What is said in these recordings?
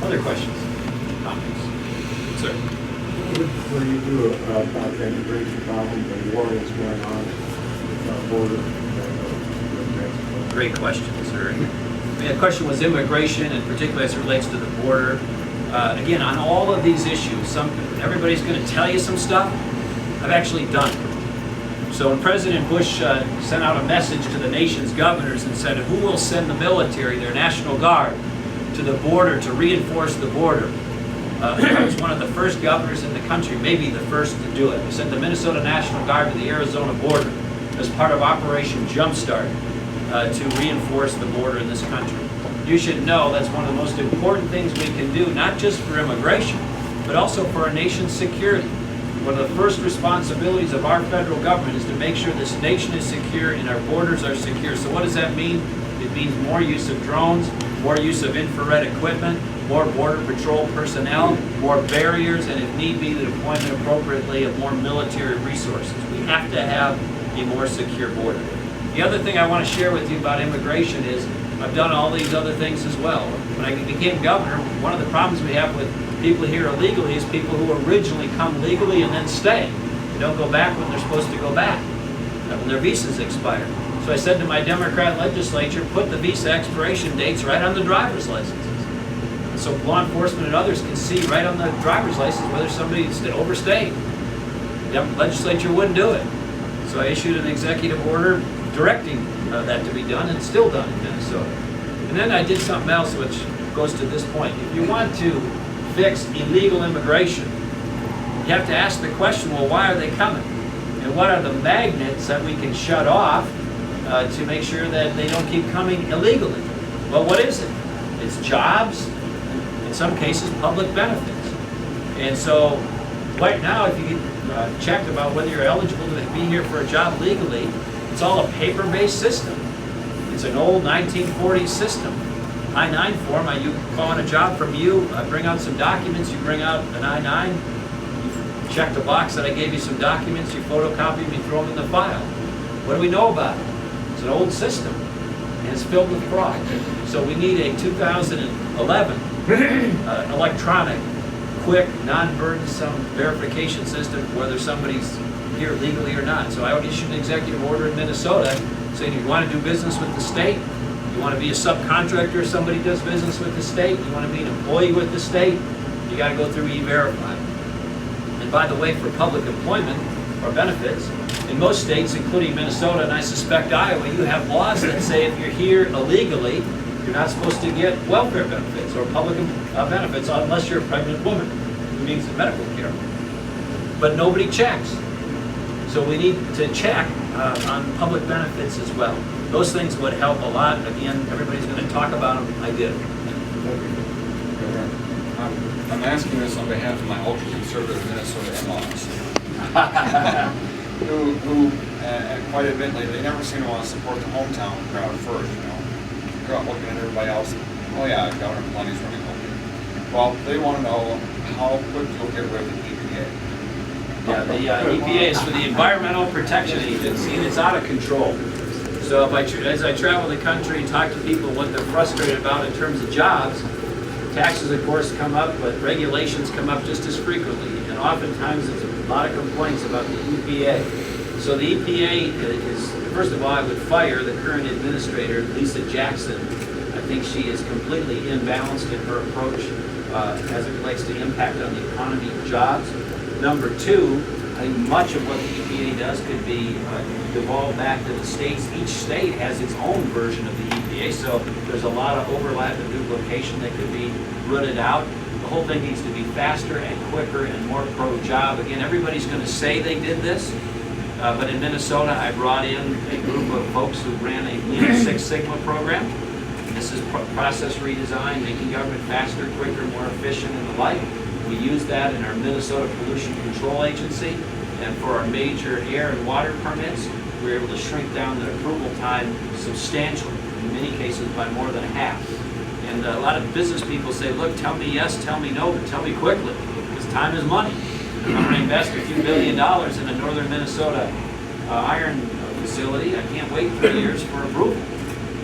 Other questions, comments? Sir? What do you do about the immigration problem, the war that's going on with our border with Mexico? Great question, sir. I mean, the question was immigration, and particularly as it relates to the border. Again, on all of these issues, everybody's going to tell you some stuff. I've actually done it. So when President Bush sent out a message to the nation's governors and said, who will send the military, their National Guard, to the border to reinforce the border? I was one of the first governors in the country, maybe the first to do it. We sent the Minnesota National Guard to the Arizona border as part of Operation Jumpstart to reinforce the border in this country. You should know that's one of the most important things we can do, not just for immigration, but also for our nation's security. One of the first responsibilities of our federal government is to make sure this nation is secure and our borders are secure. So what does that mean? It means more use of drones, more use of infrared equipment, more border patrol personnel, more barriers, and if need be, the deployment appropriately of more military resources. We have to have a more secure border. The other thing I want to share with you about immigration is I've done all these other things as well. When I became governor, one of the problems we have with people here illegally is people who originally come legally and then stay. They don't go back when they're supposed to go back, when their visas expire. So I said to my Democrat legislature, put the visa expiration dates right on the driver's licenses. So law enforcement and others can see right on the driver's license whether somebody overstayed. The legislature wouldn't do it. So I issued an executive order directing that to be done, and it's still done in Minnesota. And then I did something else which goes to this point. If you want to fix illegal immigration, you have to ask the question, well, why are they coming? And what are the magnets that we can shut off to make sure that they don't keep coming illegally? Well, what is it? It's jobs, in some cases public benefits. And so right now, if you get checked about whether you're eligible to be here for a job legally, it's all a paper-based system. It's an old 1940s system. I-9 form, you call in a job from you, I bring out some documents, you bring out an I-9, you check the box that I gave you some documents, you photocopy them, you throw them in the file. What do we know about it? It's an old system, and it's filled with fraud. So we need a 2011 electronic, quick, non-burdensome verification system whether somebody's here legally or not. So I issued an executive order in Minnesota saying if you want to do business with the state, you want to be a subcontractor if somebody does business with the state, you want to be an employee with the state, you got to go through E-Verify. And by the way, for public employment or benefits, in most states, including Minnesota and I suspect Iowa, you have laws that say if you're here illegally, you're not supposed to get welfare benefits or public benefits unless you're a pregnant woman who needs medical care. But nobody checks. So we need to check on public benefits as well. Those things would help a lot. Again, everybody's going to talk about them. I did. I'm asking this on behalf of my ultra-conservative Minnesota in-laws, who quite admittedly, they never seem to want to support the hometown crowd first. You know, they're out looking at everybody else. Oh yeah, Governor Pawlenty's running home. Well, they want to know how quick you'll get rid of the EPA. Yeah, the EPA is for the Environmental Protection Agency, and it's out of control. So as I travel the country and talk to people what they're frustrated about in terms of jobs, taxes of course come up, but regulations come up just as frequently. And oftentimes there's a lot of complaints about the EPA. So the EPA is, first of all, I would fire the current administrator, Lisa Jackson. I think she is completely imbalanced in her approach as it relates to impact on the economy and jobs. Number two, I think much of what the EPA does could be devolved back to the states. Each state has its own version of the EPA, so there's a lot of overlap and duplication that could be rooted out. The whole thing needs to be faster and quicker and more pro-job. Again, everybody's going to say they did this, but in Minnesota, I brought in a group of folks who ran a Lean Six Sigma program. This is process redesign, making government faster, quicker, more efficient, and the like. We use that in our Minnesota Pollution Control Agency, and for our major air and water permits, we're able to shrink down the approval time substantially, in many cases by more than half. And a lot of business people say, look, tell me yes, tell me no, but tell me quickly, because time is money. I'm going to invest a few $1 billion in a northern Minnesota iron facility. I can't wait 3 years for approval.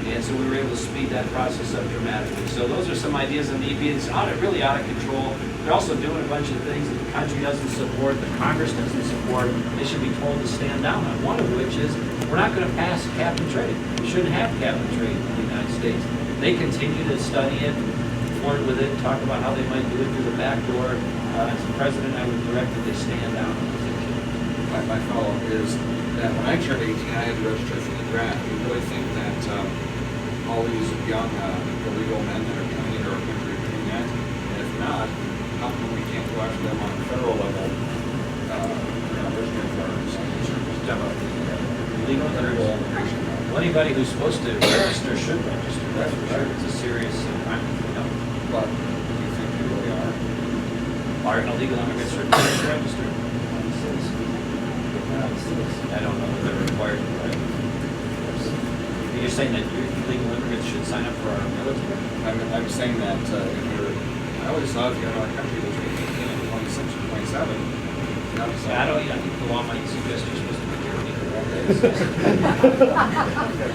And so we were able to speed that process up dramatically. So those are some ideas on the EPA. It's really out of control. They're also doing a bunch of things that the country doesn't support, the Congress doesn't support. They should be told to stand down on. One of which is we're not going to pass cap and trade. We shouldn't have cap and trade in the United States. They continue to study it, flirt with it, talk about how they might do it through the back door. As the president, I would direct that they stand down on this issue. My follow-up is that when I turned 18, I had to register for the draft. Do you really think that all these young illegal men that are coming into our country are doing that? And if not, how come we can't go after them on a federal level, registering for our Legal immigration. Well, anybody who's supposed to register should register. That's for sure. It's a serious crime. But do you think they really are? Are illegal immigrants required to register? I don't know if they're required to register. You're saying that illegal immigrants should sign up for our military? I'm saying that if you're, I always thought if you're in our country that's 18 and 26 or 27, you're not I think the law might suggest you're supposed to be here illegal.